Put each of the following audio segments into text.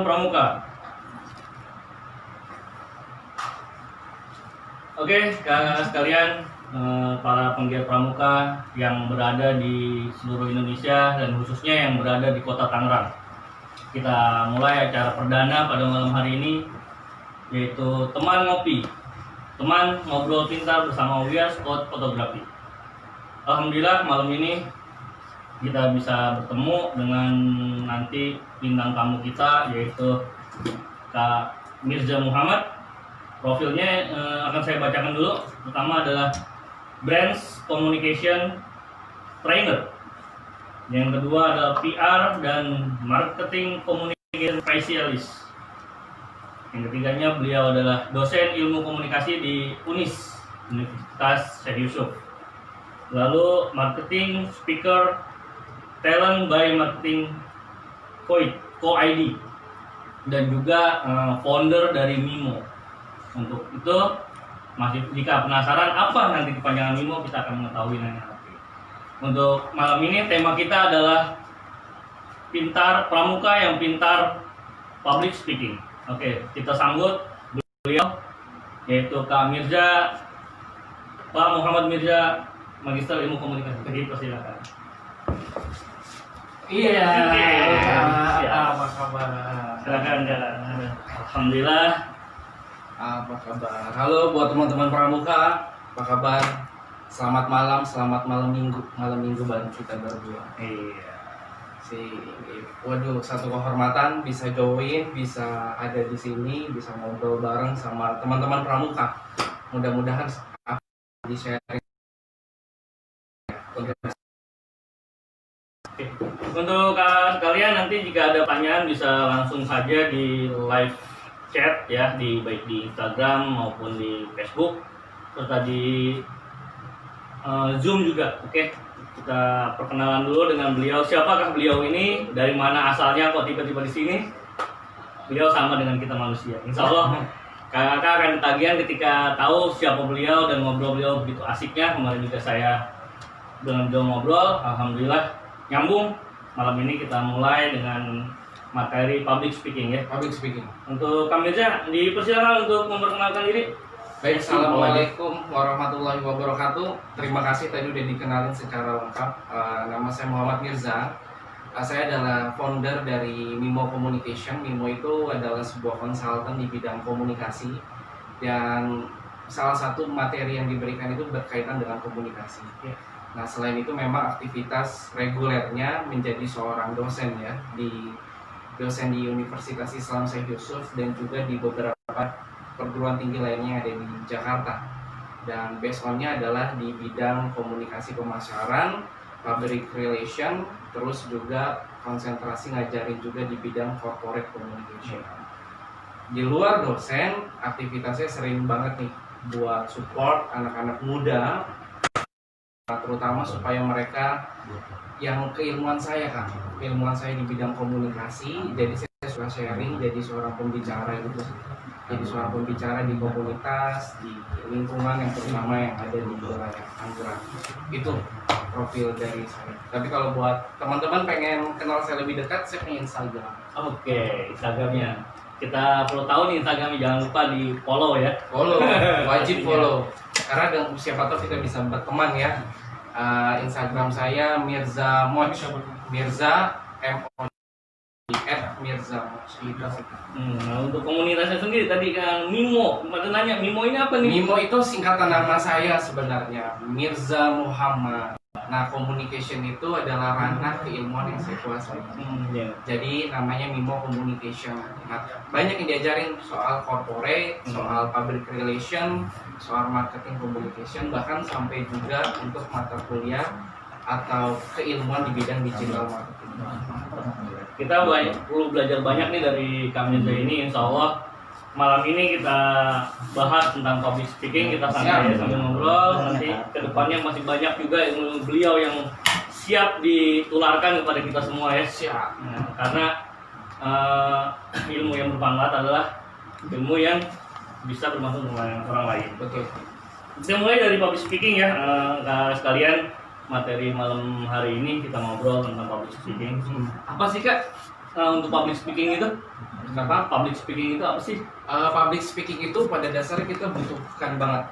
Pramuka. Oke, kakak sekalian, para penggiat pramuka yang berada di seluruh Indonesia dan khususnya yang berada di kota Tangerang. Kita mulai acara perdana pada malam hari ini, yaitu teman ngopi, teman ngobrol pintar bersama We Are Spot Fotografi. Alhamdulillah malam ini kita bisa bertemu dengan nanti bintang tamu kita, yaitu Kak Mirza Muhammad. Profilnya akan saya bacakan dulu. Pertama adalah Brands Communication Trainer. Yang kedua adalah PR dan Marketing Communication Specialist. Yang ketiganya beliau adalah dosen ilmu komunikasi di UNIS, Universitas Syekh Yusuf. Lalu Marketing Speaker Talent by Marketing Co-ID dan juga founder dari Mimo. Untuk itu, masih jika penasaran apa nanti kepanjangan Mimo, kita akan mengetahui nanti. Untuk malam ini tema kita adalah pintar pramuka yang pintar public speaking. Oke, kita sambut beliau, yaitu Kak Mirza, Pak Muhammad Mirza, Magister Ilmu Komunikasi. Jadi persilakan. Iya. Apa kabar? Silakan jalan. Alhamdulillah. Apa kabar? Halo buat teman-teman pramuka, apa kabar? Selamat malam minggu bareng kita berdua. Iya. Waduh, satu kehormatan bisa join, bisa ada di sini, bisa ngobrol bareng sama teman-teman pramuka. Mudah-mudahan di sharing. Untuk kalian nanti jika ada pertanyaan bisa langsung saja di live chat ya, baik di Instagram maupun di Facebook serta di Zoom juga. Oke, kita perkenalan dulu dengan beliau. Siapakah beliau ini? Dari mana asalnya? Kok tiba-tiba di sini? Beliau sama dengan kita manusia. Insya Allah kakak akan ketagihan ketika tahu siapa beliau dan ngobrol beliau begitu asiknya. Kemarin juga saya dengan beliau ngobrol, alhamdulillah nyambung. Malam ini kita mulai dengan materi public speaking ya. Public speaking. Untuk Kak Mirza, dipersilakan untuk memperkenalkan diri. Baik, assalamualaikum warahmatullahi wabarakatuh. Terima kasih tadi udah dikenalin secara lengkap. Nama saya Muhammad Mirza. Saya adalah founder dari Mimo Communication. Mimo itu adalah sebuah konsultan di bidang komunikasi dan salah satu materi yang diberikan itu berkaitan dengan komunikasi. Nah, selain itu memang aktivitas regulernya menjadi seorang dosen ya di Universitas Islam Syekh Yusuf dan juga di beberapa perguruan tinggi lainnya yang ada di Jakarta. Dan based on-nya adalah di bidang komunikasi pemasaran, public relation, terus juga konsentrasi ngajarin juga di bidang corporate communication. Di luar dosen, aktivitasnya sering banget nih buat support anak-anak muda, terutama supaya mereka yang keilmuan saya di bidang komunikasi, jadi saya suka sharing, jadi seorang pembicara gitu, jadi seorang pembicara di komunitas, di lingkungan yang terutama yang ada di wilayah Tangerang. Itu profil dari saya. Tapi kalau buat teman-teman pengen kenal saya lebih dekat, saya punya Instagram. Oke, Instagramnya kita perlu tahu nih Instagramnya, jangan lupa di follow ya. Follow, wajib follow. Karena siapa tahu kita bisa berteman ya. Instagram saya Mirza Moch, Mirza M-O @Mirza Moch. Nah, untuk komunitasnya sendiri tadi kan Mimo, pada nanya Mimo ini apa nih? Mimo itu singkatan nama saya sebenarnya, Mirza Muhammad. Nah, communication itu adalah ranah keilmuan yang saya kuasai. Jadi namanya Mimo Communication. Nah, banyak yang diajarin soal corporate, soal public relation, soal marketing communication, bahkan sampai juga untuk mata kuliah atau keilmuan di bidang digital marketing. Kita perlu belajar banyak nih dari Kak Mirza ini. Insya Allah malam ini kita bahas tentang public speaking, kita santai sambil ngobrol. Nanti kedepannya masih banyak juga ilmu beliau yang siap ditularkan kepada kita semua ya. Siap. Nah, karena ilmu yang bermanfaat adalah ilmu yang bisa bermanfaat untuk orang lain. Betul. Kita mulai dari public speaking ya, sekalian. Materi malam hari ini kita ngobrol tentang public speaking. Apa sih Kak untuk public speaking itu? Kenapa public speaking itu apa sih? Public speaking itu pada dasarnya kita butuhkan banget.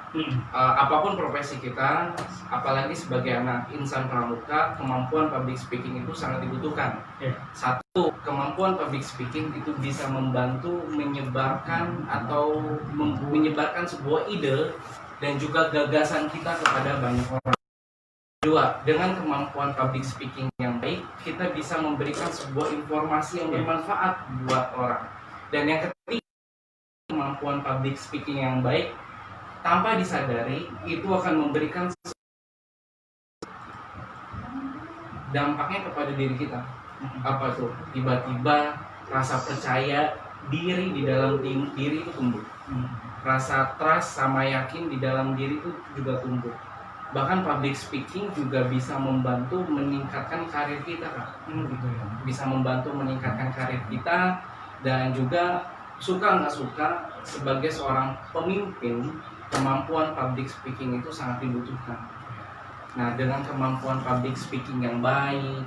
Apapun profesi kita, apalagi sebagai anak insan pramuka, kemampuan public speaking itu sangat dibutuhkan. Satu, kemampuan public speaking itu bisa membantu menyebarkan atau menyebarkan sebuah ide dan juga gagasan kita kepada banyak orang. Dua, dengan kemampuan public speaking yang baik, kita bisa memberikan sebuah informasi yang bermanfaat buat orang. Dan yang ketiga, kemampuan public speaking yang baik, tanpa disadari, itu akan memberikan dampaknya kepada diri kita. Apa tuh? Tiba-tiba rasa percaya diri di dalam diri itu tumbuh. Rasa trust sama yakin di dalam diri itu juga tumbuh. Bahkan public speaking juga bisa membantu meningkatkan karir kita, Kak. Gitu ya. Bisa membantu meningkatkan karir kita, dan juga suka nggak suka sebagai seorang pemimpin, kemampuan public speaking itu sangat dibutuhkan. Nah, dengan kemampuan public speaking yang baik,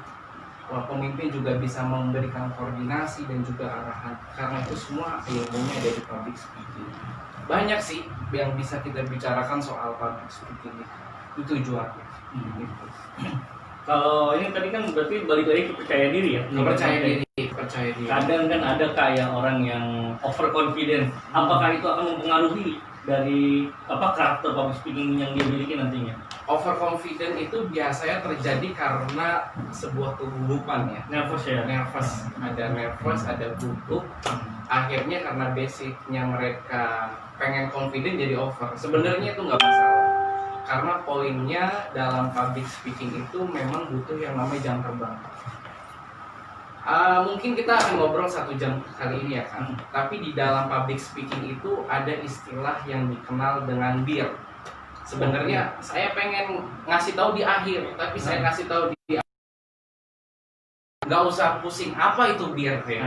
pemimpin juga bisa memberikan koordinasi dan juga arahan. Karena itu semua ilmunya ada di public speaking. Banyak sih yang bisa kita bicarakan soal public speaking itu tujuannya. Kalau ini tadi kan berarti balik lagi ke percaya diri ya. Percaya diri. Kadang kan ada kayak orang yang overconfident. Apakah itu akan mempengaruhi dari karakter public speaking yang dia miliki nantinya? Overconfident itu biasanya terjadi karena sebuah kegugupan ya. Nervous ya. Ada nervous, ada gugup. Akhirnya karena basicnya mereka pengen confident jadi over. Sebenarnya itu nggak masalah. Karena poinnya dalam public speaking itu memang butuh yang namanya jam terbang. Mungkin kita akan ngobrol 1 jam kali ini ya kan. Tapi di dalam public speaking itu ada istilah yang dikenal dengan BEER. Sebenarnya saya pengen ngasih tahu di akhir, tapi saya kasih tahu di akhir. Nggak usah pusing apa itu BEER ya.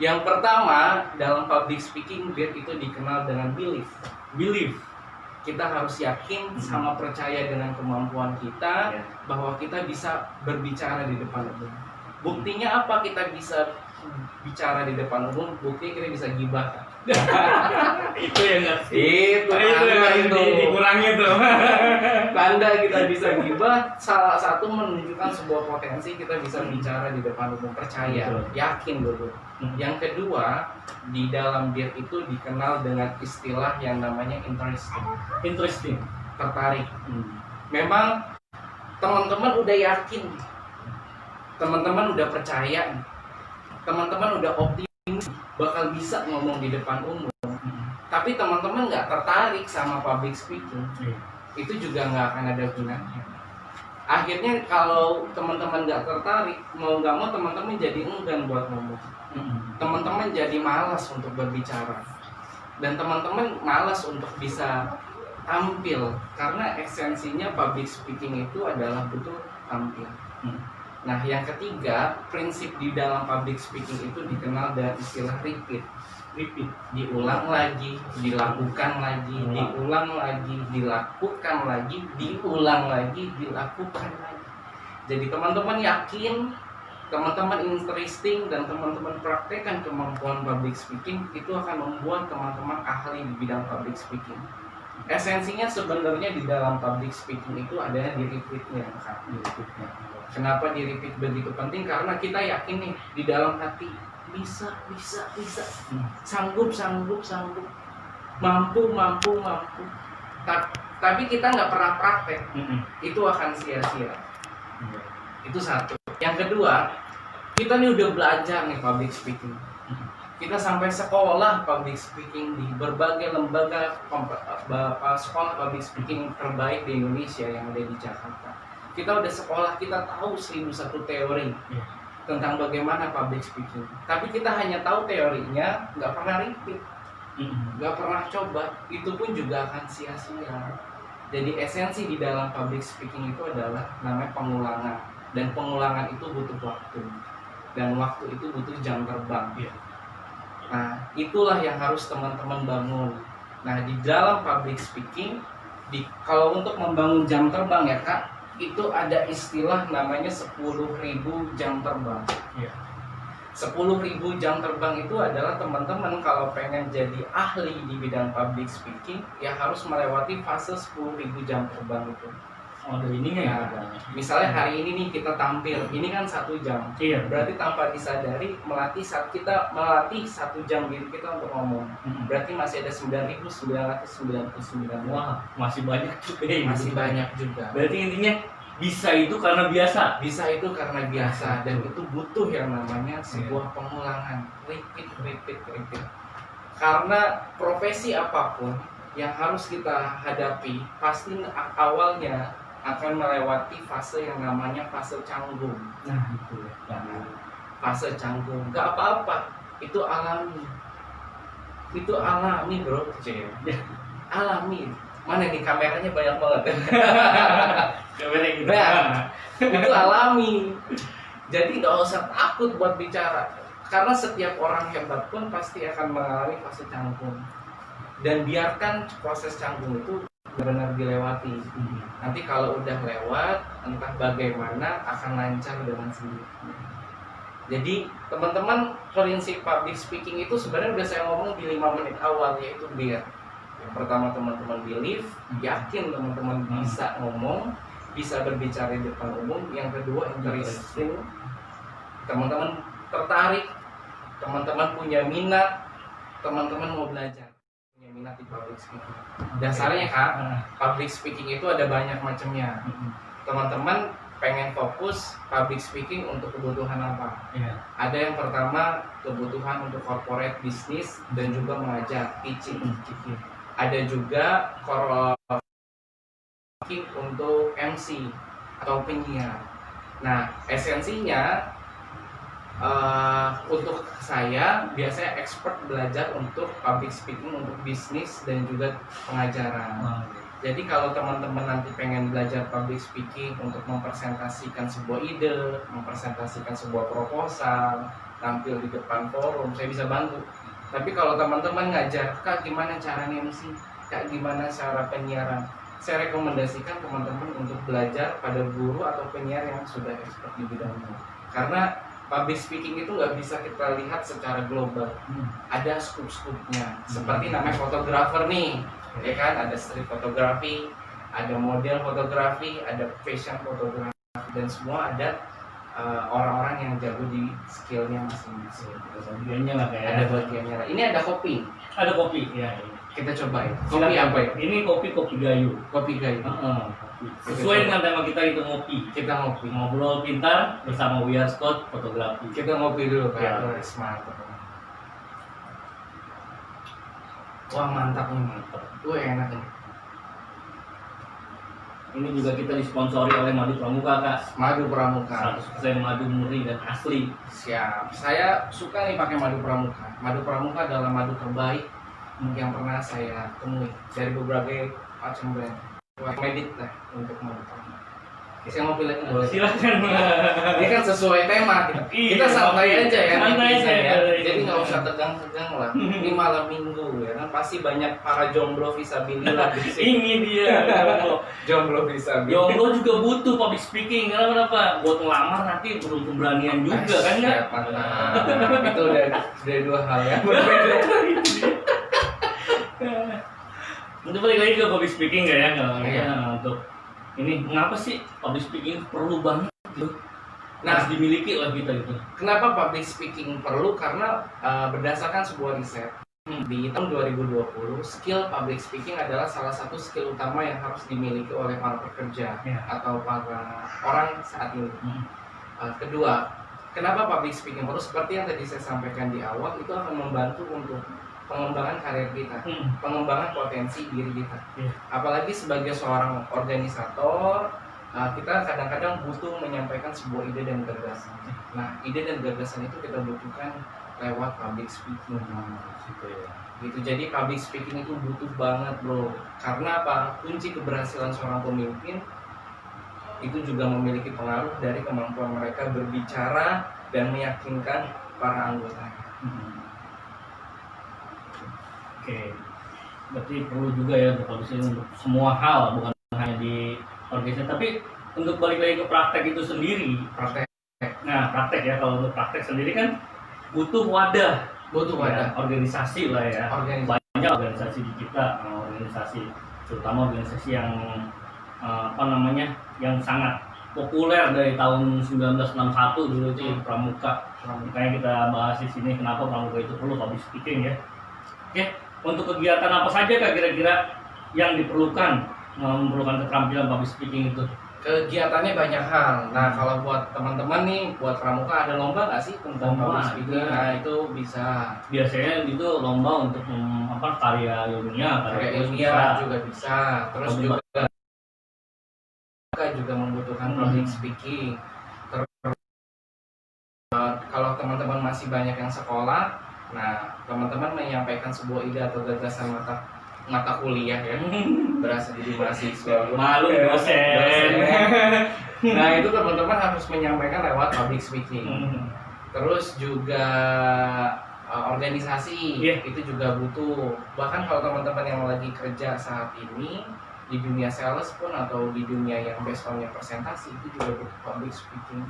Yang pertama dalam public speaking, BEER itu dikenal dengan belief. Kita harus yakin sama percaya dengan kemampuan kita bahwa kita bisa berbicara di depan umum. Buktinya apa kita bisa bicara di depan umum? Buktinya kita bisa gibah. Itu yang nggak itu dikurangi tuh. Tanda kita bisa gibah, salah satu menunjukkan sebuah potensi kita bisa bicara di depan umum, percaya, yakin dulu. Yang kedua, di dalam BEER itu dikenal dengan istilah yang namanya interesting, tertarik. Memang teman-teman udah yakin, teman-teman udah percaya, teman-teman udah optimis bakal bisa ngomong di depan umum, tapi teman-teman nggak tertarik sama public speaking, itu juga nggak akan ada gunanya. Akhirnya kalau teman-teman nggak tertarik, mau nggak mau teman-teman jadi enggan buat ngomong. Teman-teman jadi malas untuk berbicara, dan teman-teman malas untuk bisa tampil, karena esensinya public speaking itu adalah betul tampil. Nah, yang ketiga, prinsip di dalam public speaking itu dikenal dengan istilah repeat. Diulang lagi, dilakukan lagi, diulang lagi, dilakukan lagi, diulang lagi, dilakukan lagi. Jadi teman-teman yakin, teman-teman interesting, dan teman-teman praktekkan kemampuan public speaking, itu akan membuat teman-teman ahli di bidang public speaking. Esensinya sebenarnya di dalam public speaking itu ada di repeatnya. Kenapa di repeat begitu penting? Karena kita yakin nih di dalam hati bisa, sanggup, mampu. Tapi kita nggak pernah praktek, itu akan sia-sia. Itu satu. Yang kedua, kita nih udah belajar nih public speaking. Kita sampai sekolah public speaking di berbagai lembaga sekolah public speaking terbaik di Indonesia yang ada di Jakarta. Kita udah sekolah, kita tahu 1001 teori tentang bagaimana public speaking. Tapi kita hanya tahu teorinya, nggak pernah repeat, nggak pernah coba. Itu pun juga akan sia-sia. Jadi esensi di dalam public speaking itu adalah namanya pengulangan. Dan pengulangan itu butuh waktu. Dan waktu itu butuh jam terbang. Nah, itulah yang harus teman-teman bangun. Nah, di dalam public speaking, kalau untuk membangun jam terbang ya Kak, itu ada istilah namanya 10.000 jam terbang. 10.000 jam terbang itu adalah teman-teman kalau pengen jadi ahli di bidang public speaking ya harus melewati fase 10.000 jam terbang itu. Oh, ada ininya ya. Nah, misalnya hari ini nih kita tampil, ini kan 1 jam. Iya. Berarti tanpa disadari saat kita melatih 1 jam diri kita untuk ngomong. Berarti masih ada 9.999. Wah, masih banyak juga ya. Masih banyak juga. Berarti intinya bisa itu karena biasa. Bisa itu karena biasa dan itu butuh yang namanya sebuah pengulangan, repeat. Karena profesi apapun yang harus kita hadapi pasti awalnya akan melewati fase yang namanya fase canggung. Nah, itu ya. Fase canggung, gak apa-apa, itu alami. Itu alami bro, alami. Mana nih kameranya banyak banget. Kamera gitu. Nah, itu alami. Jadi gak usah takut buat bicara. Karena setiap orang hebat pun pasti akan mengalami fase canggung. Dan biarkan proses canggung itu benar-benar dilewati. Nanti kalau udah lewat, entah bagaimana akan lancar dengan sendirinya. Jadi teman-teman, prinsip public speaking itu sebenarnya udah saya ngomong di 5 menit awal, yaitu biar yang pertama teman-teman believe, yakin teman-teman bisa ngomong, bisa berbicara di depan umum. Yang kedua interesting, teman-teman tertarik, teman-teman punya minat, teman-teman mau belajar, punya minat di public speaking. Dasarnya Kak, public speaking itu ada banyak macamnya. Teman-teman pengen fokus public speaking untuk kebutuhan apa? Ada yang pertama kebutuhan untuk corporate business dan juga mengajar, teaching. Ada juga untuk MC atau penyiar. Nah, esensinya untuk saya biasanya expert belajar untuk public speaking untuk bisnis dan juga pengajaran. Jadi kalau teman-teman nanti pengen belajar public speaking untuk mempresentasikan sebuah ide, mempresentasikan sebuah proposal, tampil di depan forum, saya bisa bantu. Tapi kalau teman-teman ngajar, Kak gimana cara MC, Kak gimana cara penyiaran, saya rekomendasikan teman-teman untuk belajar pada guru atau penyiar yang sudah expert di bidangnya. Karena public speaking itu nggak bisa kita lihat secara global, ada scoop-scoopnya. Seperti namanya fotografer nih, ya kan, ada street fotografi, ada model fotografi, ada fashion fotografi, dan semua ada orang-orang yang jago di skillnya masing-masing. Bagiannya lah kayak. Ada bagiannya lah. Ini ada kopi. Ada kopi, ya. Kita cobain. Kopi apa ya? Ini kopi gayo. Kopi gayo. Sesuai dengan tema kita itu ngopi. Kita ngopi. Ngobrol pintar bersama We Are Scott Fotografi. Kita ngopi dulu Ya. Pak. Mantap. Wah mantap nih, mantap. Wah enak nih. Ini juga kita disponsori oleh Madu Pramuka, Kak. Madu Pramuka. 100% madu murni dan asli. Siap. Saya suka nih pakai madu Pramuka. Madu Pramuka adalah madu terbaik yang pernah saya temui dari berbagai macam brand. Wah, medit lah untuk madu Pramuka. Saya mau pilih boleh. Silakan. Ini kan sesuai tema kita. Kita santai aja ya. Santai aja ya. Jadi nggak usah tegang-tegang lah. Ini malam minggu ya kan, pasti banyak para jomblo visabilillah di sini. Ini dia. Jomblo visabilillah. Jomblo juga butuh public speaking. Kenapa? Buat ngelamar nanti belum keberanian juga kan ya? Itu udah dua hal ya. Berbeda. Untuk balik lagi ke public speaking nggak ya? Iya. Untuk ini mengapa sih public speaking perlu banget gitu? Nah, Harus dimiliki lah kita gitu. kenapa public speaking perlu? Karena berdasarkan sebuah riset di tahun 2020, skill public speaking adalah salah satu skill utama yang harus dimiliki oleh para pekerja atau para orang saat ini. Kedua, kenapa public speaking perlu? Seperti yang tadi saya sampaikan di awal, itu akan membantu untuk pengembangan karir kita, pengembangan potensi diri kita. Apalagi sebagai seorang organisator, kita kadang-kadang butuh menyampaikan sebuah ide dan gagasan. Nah, ide dan gagasan itu kita butuhkan lewat public speaking. Gitu. Jadi public speaking itu butuh banget bro. Karena apa? Kunci keberhasilan seorang pemimpin itu juga memiliki pengaruh dari kemampuan mereka berbicara dan meyakinkan para anggotanya. Oke, berarti perlu juga ya public speaking untuk semua hal, bukan hanya di organisasi. Tapi untuk balik lagi ke praktek itu sendiri, Praktek. nah praktek ya, kalau untuk praktek sendiri kan butuh wadah, organisasi lah ya. Banyak organisasi di kita, organisasi terutama organisasi yang yang sangat populer dari tahun 1961 dulu itu Pramuka. Makanya kita bahas di sini kenapa Pramuka itu perlu public speaking ya. Oke, untuk kegiatan apa saja Kak kira-kira yang diperlukan memerlukan keterampilan public speaking itu? Kegiatannya banyak hal. Nah, kalau buat teman-teman nih, buat Pramuka ada lomba nggak sih tentang public speaking? Nah, itu bisa. Biasanya itu lomba untuk karya ilmiah, juga bisa. Terus juga membutuhkan public speaking. Terus kalau teman-teman masih banyak yang sekolah, nah teman-teman menyampaikan sebuah ide atau gagasan mata kuliah ya, berasa jadi mahasiswa malu dosen. Nah itu teman-teman harus menyampaikan lewat public speaking. Terus juga organisasi itu juga butuh. Bahkan kalau teman-teman yang lagi kerja saat ini di dunia sales pun atau di dunia yang based on presentasi itu juga butuh public speaking.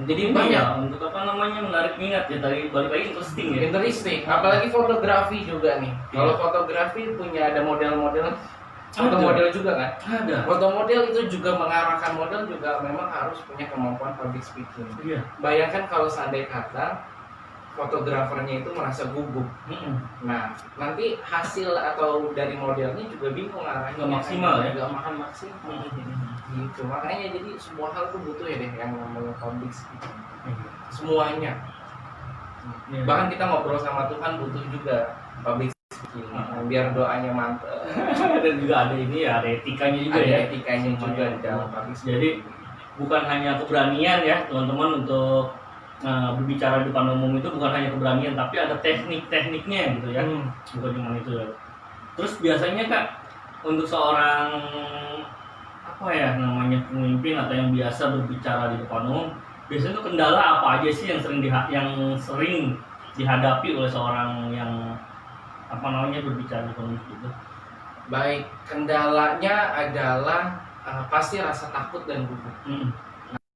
Jadi banyak untuk menarik minat ya, tadi balik lagi interesting. Apalagi fotografi juga nih. Kalau fotografi punya ada model-model. Foto model juga kan? Ada. Foto model itu juga mengarahkan model juga memang harus punya kemampuan public speaking. Bayangkan kalau seandainya kata fotografernya itu merasa gugup. Nah, nanti hasil atau dari modelnya juga bingung arahnya. Nggak maksimal ya? Nggak makan maksimal. Gitu. Makanya jadi semua hal tuh butuh ya deh yang namanya public speaking. Semuanya. Bahkan kita ngobrol sama Tuhan butuh juga public speaking. Biar doanya mantap. Dan juga ada ada etikanya juga ada etikanya juga di dalam public speaking. Jadi bukan hanya keberanian ya teman-teman untuk berbicara di depan umum, itu bukan hanya keberanian tapi ada tekniknya gitu ya. Bukan cuma itu ya. Terus biasanya Kak, untuk seorang pemimpin atau yang biasa berbicara di depan umum, biasanya itu kendala apa aja sih yang sering dihadapi oleh seorang yang berbicara di depan umum gitu? Baik, kendalanya adalah pasti rasa takut dan gugup.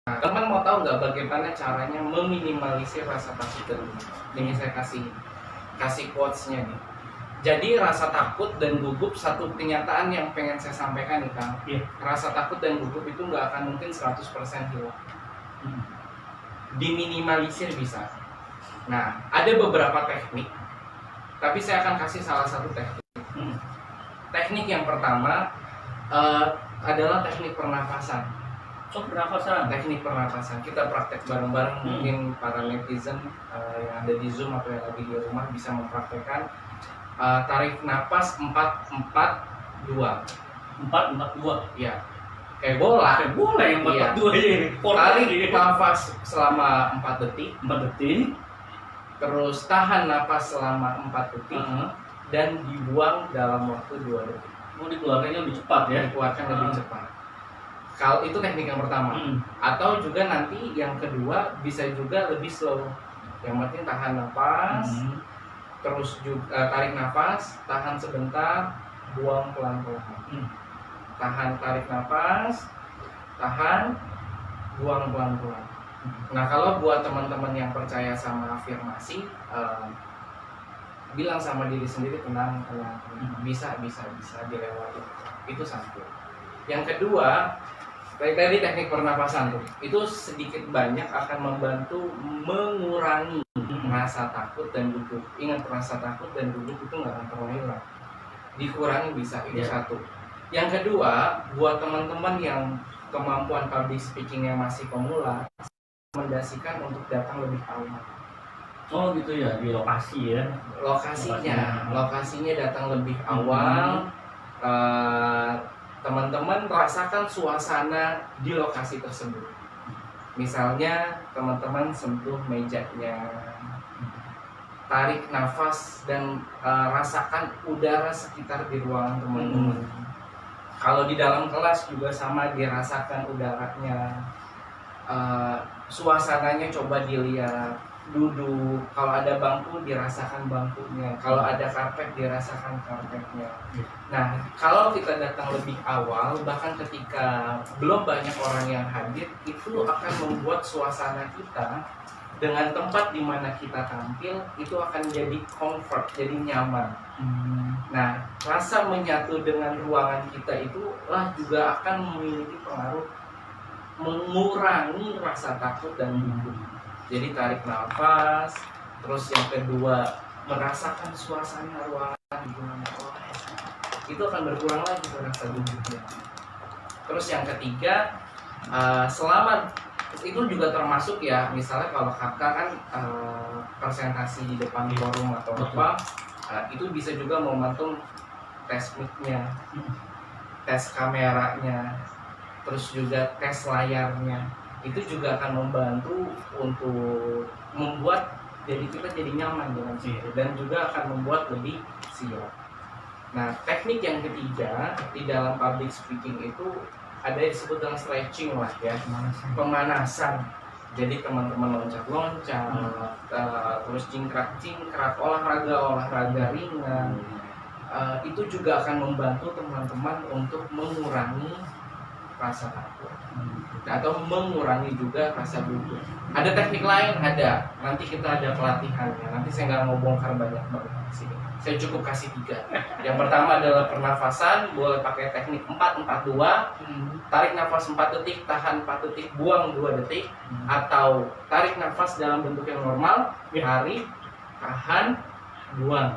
Nah, teman mau tahu nggak bagaimana caranya meminimalisir rasa takut dan gugup? Ini saya kasih quotes-nya nih. Jadi rasa takut dan gugup satu kenyataan yang pengen saya sampaikan nih Kang. Rasa takut dan gugup itu nggak akan mungkin 100% hilang. Diminimalisir bisa. Nah, ada beberapa teknik. Tapi saya akan kasih salah satu teknik. Teknik yang pertama adalah teknik pernafasan. Teknik pernafasan. Kita praktek bareng-bareng. Mungkin para netizen yang ada di Zoom atau yang lagi di rumah bisa mempraktekkan tarik napas 4-4-2. 4-4-2. Ya. Kayak bola yang 4-4-2 ini. Tarik nafas selama 4 detik. 4 detik. Terus tahan napas selama 4 detik. Dan dibuang dalam waktu 2 detik. Dikeluarkannya lebih cepat ya? Dikeluarkan lebih cepat. Kalau itu teknik yang pertama. Atau juga nanti yang kedua bisa juga lebih slow. Yang penting tahan napas. Terus juga tarik nafas, tahan sebentar, buang pelan-pelan. Tarik nafas, tahan, buang pelan-pelan. Nah, kalau buat teman-teman yang percaya sama afirmasi, bilang sama diri sendiri tenang, bisa dilewati. Itu satu. Yang kedua, tadi teknik pernapasan tuh, itu sedikit banyak akan membantu mengurangi rasa takut dan gugup. Ingat, rasa takut dan gugup itu nggak akan pernah hilang. Dikurangi bisa, itu satu. Yang kedua, buat teman-teman yang kemampuan public speakingnya masih pemula, rekomendasikan untuk datang lebih awal. Oh gitu ya, di lokasi ya? Lokasinya datang lebih awal. Teman-teman rasakan suasana di lokasi tersebut. Misalnya teman-teman sentuh mejanya, tarik nafas dan rasakan udara sekitar di ruangan teman-teman. Kalau di dalam kelas juga sama, dirasakan udaranya, suasananya coba dilihat, duduk. Kalau ada bangku dirasakan bangkunya, kalau ada karpet dirasakan karpetnya. Nah, kalau kita datang lebih awal, bahkan ketika belum banyak orang yang hadir, itu akan membuat suasana kita dengan tempat di mana kita tampil itu akan jadi comfort, jadi nyaman. Nah, rasa menyatu dengan ruangan kita itu lah juga akan memiliki pengaruh mengurangi rasa takut dan gugup. Jadi tarik nafas, terus yang kedua merasakan suasana ruangan di mana itu akan berkurang lagi rasa gugupnya. Terus yang ketiga, selama itu juga termasuk ya, misalnya kalau kakak kan presentasi di depan forum atau apa, itu bisa juga momentum tes mic-nya, tes kameranya, terus juga tes layarnya. Itu juga akan membantu untuk membuat jadi kita jadi nyaman dengan situ dan juga akan membuat lebih siap. Nah, teknik yang ketiga di dalam public speaking itu ada yang disebut dengan stretching lah ya, pemanasan. Jadi teman-teman loncat-loncat, terus cingkrak-cingkrak, olahraga ringan. Itu juga akan membantu teman-teman untuk mengurangi rasa takut atau mengurangi juga rasa gugup. Ada teknik lain, ada. Nanti kita ada pelatihannya. Nanti saya nggak mau bongkar banyak banget di sini. Saya cukup kasih 3. Yang pertama adalah pernafasan, boleh pakai teknik 4-4-2. Tarik nafas 4 detik, tahan 4 detik, buang 2 detik. Atau tarik nafas dalam bentuk yang normal, tarik, tahan, buang.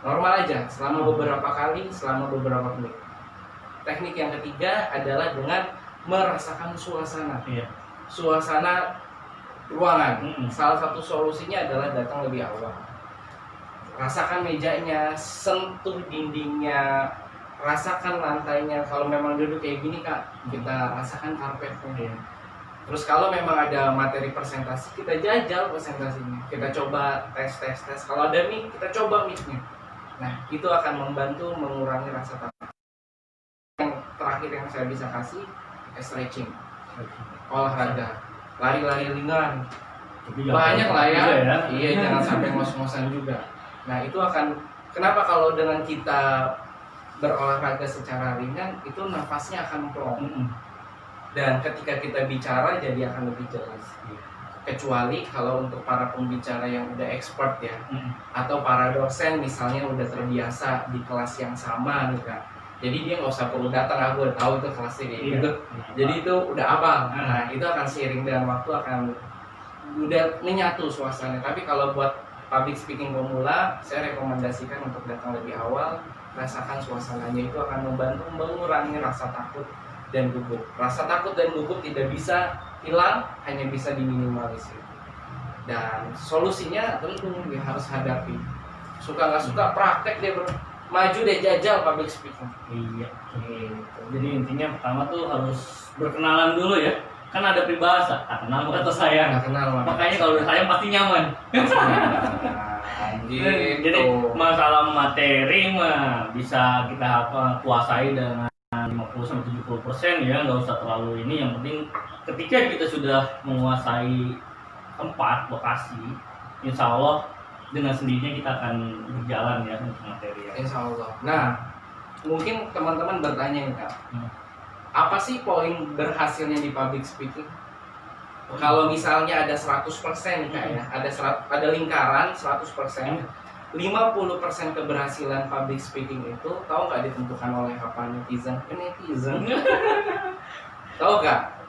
Normal aja, selama beberapa kali, selama beberapa menit. Teknik yang ketiga adalah dengan merasakan suasana. Suasana ruangan. Salah satu solusinya adalah datang lebih awal. Rasakan mejanya, sentuh dindingnya, rasakan lantainya. Kalau memang duduk kayak gini kak, kita rasakan karpetnya. Terus kalau memang ada materi presentasi, kita jajal presentasinya. Kita coba tes. Kalau ada mic, kita coba mic-nya. Nah, itu akan membantu mengurangi rasa takut. Yang terakhir yang saya bisa kasih, stretching, olahraga, lari-lari ringan. Banyak lah ya. Iya, jangan sampai ngos-ngosan juga. Nah, itu akan, kenapa kalau dengan kita berolahraga secara ringan, itu nafasnya akan plong. Dan ketika kita bicara jadi akan lebih jelas. Kecuali kalau untuk para pembicara yang udah expert ya, atau para dosen misalnya udah terbiasa di kelas yang sama nih kak. Jadi dia nggak usah perlu datang, aku udah tahu itu kelasnya kayak gitu. Jadi itu udah abang. Nah, itu akan seiring dengan waktu akan udah menyatu suasana. Tapi kalau buat public speaking pemula, saya rekomendasikan untuk datang lebih awal, rasakan suasananya, itu akan membantu mengurangi rasa takut dan gugup. Rasa takut dan gugup tidak bisa hilang, hanya bisa diminimalisir. Dan solusinya tentu dia harus hadapi. Suka nggak suka praktek deh bro, maju deh jajal public speaking. Iya. Jadi intinya pertama tuh harus berkenalan dulu ya. Kan ada peribahasa, tak kenal maka tak sayang. Makanya kalau udah sayang pasti nyaman. Gitu. Jadi masalah materi mah bisa kita kuasai dengan 50-70% ya, nggak usah terlalu ini. Yang penting ketika kita sudah menguasai tempat lokasi, insya Allah dengan sendirinya kita akan berjalan ya untuk materi. Insya Allah. Nah, mungkin teman-teman bertanya nih kak, apa sih poin berhasilnya di public speaking? Kalau misalnya ada 100% kayaknya, ada lingkaran 100%, 50% keberhasilan public speaking itu tahu nggak ditentukan oleh apa? Netizen. Tahu nggak?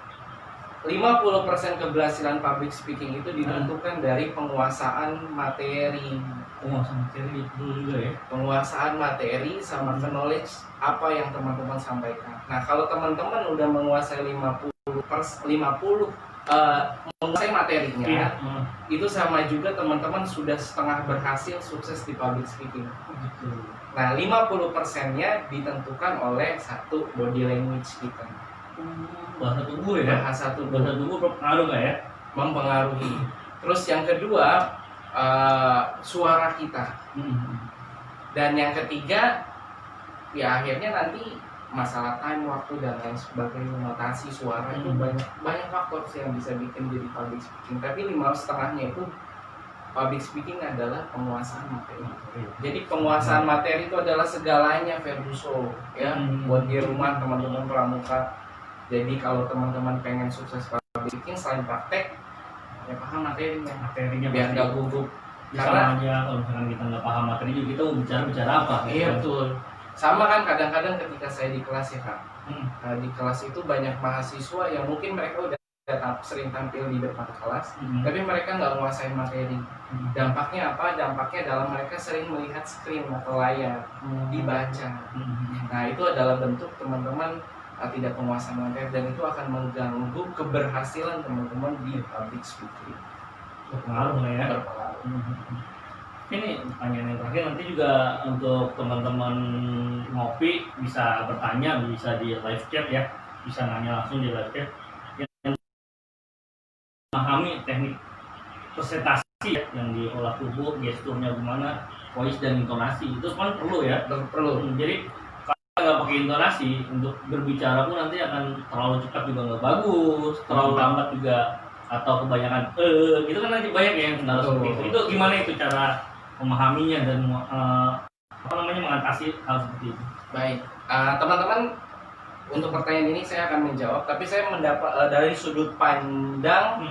50% keberhasilan public speaking itu ditentukan dari penguasaan materi. Penguasaan materi dulu juga ya. Penguasaan materi sama knowledge apa yang teman-teman sampaikan. Nah, kalau teman-teman udah menguasai 50 menguasai materinya, itu sama juga teman-teman sudah setengah berhasil sukses di public speaking. Nah, 50%-nya ditentukan oleh satu body language kita. Bahasa tubuh ya. Bahasa tubuh berpengaruh nggak ya? Mempengaruhi. Terus yang kedua, suara kita. Dan yang ketiga, ya akhirnya nanti masalah time, waktu dan lain sebagainya, notasi suara itu banyak faktor sih yang bisa bikin jadi public speaking. Tapi 5,5-nya itu public speaking adalah penguasaan materi. Jadi penguasaan materi itu adalah segalanya Ferguson ya. Buat di rumah teman-teman pramuka. Jadi kalau teman-teman pengen sukses public speaking, selain praktek, ya paham materinya Materinya biar pasti nggak gugup. sama Karena aja kalau misalkan kita nggak paham materi juga kita mau bicara apa gitu iya kan. betul. Sama kan kadang-kadang ketika saya di kelas ya Kak. Hmm. Di kelas itu banyak mahasiswa yang mungkin mereka udah sering tampil di depan kelas, tapi mereka nggak menguasai materi. Dampaknya apa? Dampaknya adalah mereka sering melihat screen atau layar, dibaca. Nah itu adalah bentuk teman-teman tidak penguasaan materi dan itu akan mengganggu keberhasilan teman-teman di public speaking. Berpengaruh lah ya. Berpengaruh. Ini pertanyaan yang terakhir, nanti juga untuk teman-teman ngopi bisa bertanya, bisa di live chat ya, bisa nanya langsung di live chat. Yang memahami teknik presentasi ya, yang diolah tubuh, gesturnya gimana, voice dan intonasi itu kan perlu ya. Perlu. Jadi kalau nggak pakai intonasi untuk berbicara pun nanti akan terlalu cepat juga nggak bagus, terlalu lambat juga atau kebanyakan gitu kan nanti banyak ya yang kendala seperti itu. Itu gimana itu cara memahaminya dan mengatasi hal seperti itu? Baik, teman-teman, untuk pertanyaan ini saya akan menjawab, tapi saya mendapat dari sudut pandang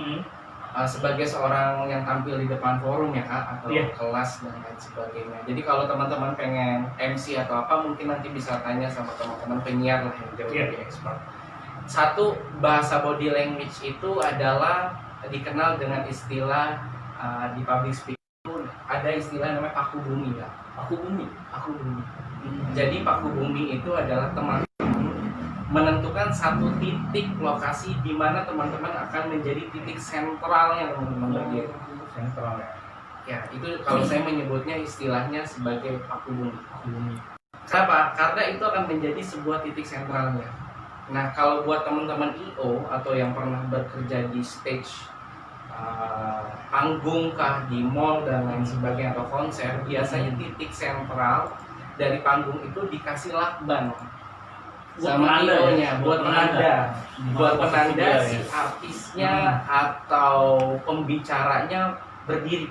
sebagai seorang yang tampil di depan forum ya Kak, atau kelas dan lain sebagainya. Jadi kalau teman-teman pengen MC atau apa, mungkin nanti bisa tanya sama teman-teman penyiar lah yang jauh lebih expert. Satu, bahasa body language itu adalah dikenal dengan istilah di public speaking. Ada istilah namanya paku bumi ya. Paku bumi. Jadi paku bumi itu adalah teman-teman menentukan satu titik lokasi di mana teman-teman akan menjadi titik sentralnya teman-teman berdiri. Sentral ya. Ya, itu kalau saya menyebutnya istilahnya sebagai paku bumi. Kenapa? Karena itu akan menjadi sebuah titik sentralnya. Nah, kalau buat teman-teman IO atau yang pernah bekerja di stage panggung kah di mall dan lain sebagainya atau konser, biasanya titik sentral dari panggung itu dikasih lakban sama IO-nya buat penanda si artisnya atau pembicaranya berdiri.